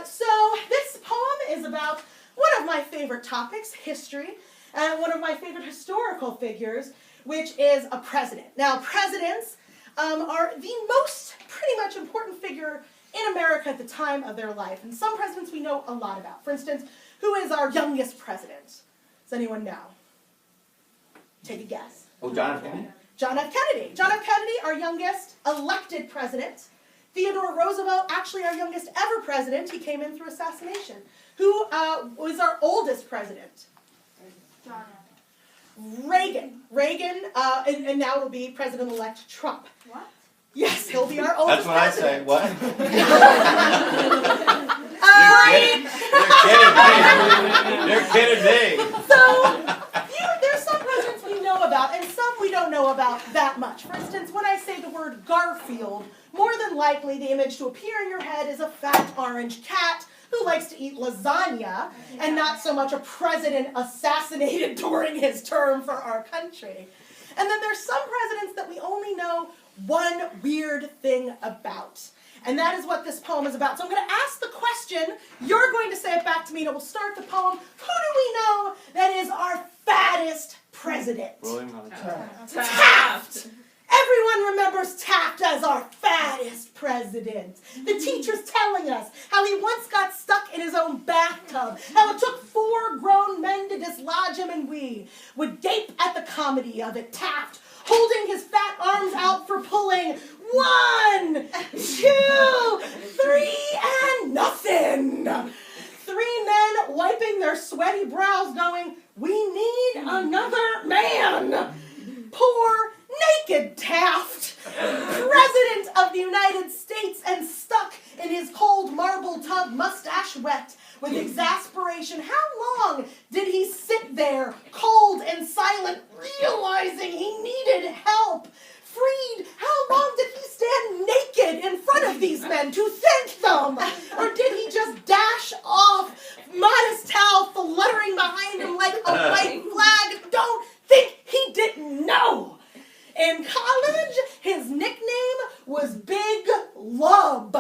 So this poem is about one of my favorite topics, history, and one of my favorite historical figures, which is a president. Now, presidents are the most pretty much important figure in America at the time of their life. And some presidents we know a lot about. For instance, who is our youngest president? Does anyone know? Take a guess. Oh, John F. Kennedy? John F. Kennedy. John F. Kennedy, our youngest elected president. Theodore Roosevelt, actually our youngest ever president. He came in through assassination. Who was our oldest president? John F. Reagan. Reagan, and now it'll be President-elect Trump. What? Yes, he'll be our oldest president. That's what I say. What? You're kidding me. So, there's some presidents we know about, and some we don't know about that much. For instance, when I say the word Garfield, more than likely the image to appear in your head is a fat orange cat who likes to eat lasagna, and not so much a president assassinated during his term for our country. And then there's some presidents that we only know one weird thing about. And that is what this poem is about. So I'm going to ask the question, you're going to say it back to me, and it will start the poem. Who do we know that is our fattest president? William Taft. Taft! Everyone remembers Taft as our fattest president. The teacher's telling us how he once got stuck in his own bathtub, how it took 4 grown men to dislodge him, and we would gape at the comedy of it. Taft holding his fat arms out for pulling. 1, 2, 3, and nothing. 3 men wiping their sweaty brows going, "We need another man." Poor naked Taft, President of the United States, and stuck in his cold marble tub, mustache wet with exasperation. How long did he sit there, cold and silent, realizing he needed help? Freed, how long did he stand naked in front of these men to thank them? Or did he just dash off, modest towel fluttering behind him like a white flag? Don't think he didn't know. In college, his nickname was Big Lub.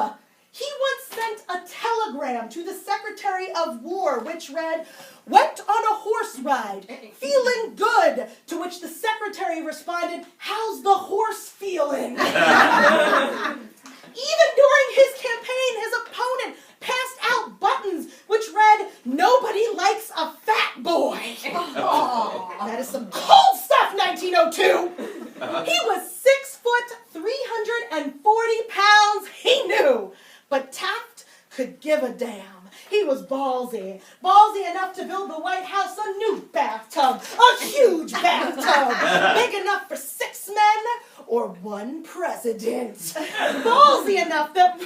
He once sent a telegram to the Secretary of War, which read, "Went on a horse ride, feeling good," to which the Secretary responded, "How's the horse feeling?" Even during his campaign, his opponent passed out buttons which read, "Nobody likes a fat boy." Oh, that is some cold stuff, 1902. He was 6 foot, 340 pounds, he knew. But Taft could give a damn. He was ballsy. Ballsy enough to build the White House a new bathtub. A huge bathtub. Big enough for 6 men or 1 president. Ballsy enough that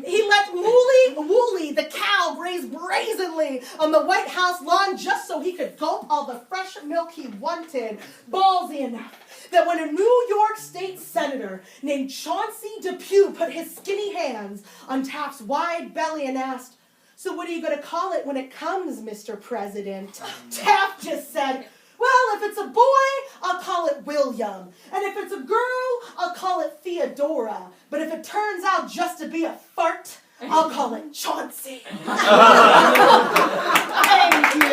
he let Wooly the cow graze brazenly on the White House lawn just so he could gulp all the fresh milk he wanted. Ballsy enough that when a New York State senator named Chauncey Depew put his skinny hands on Taft's wide belly and asked, "So what are you going to call it when it comes, Mr. President?" Taft just said, "Well, if it's a boy, I'll call it William. And if it's a girl, I'll call it Theodora. But if it turns out just to be a fart, I'll call it Chauncey." Thank you.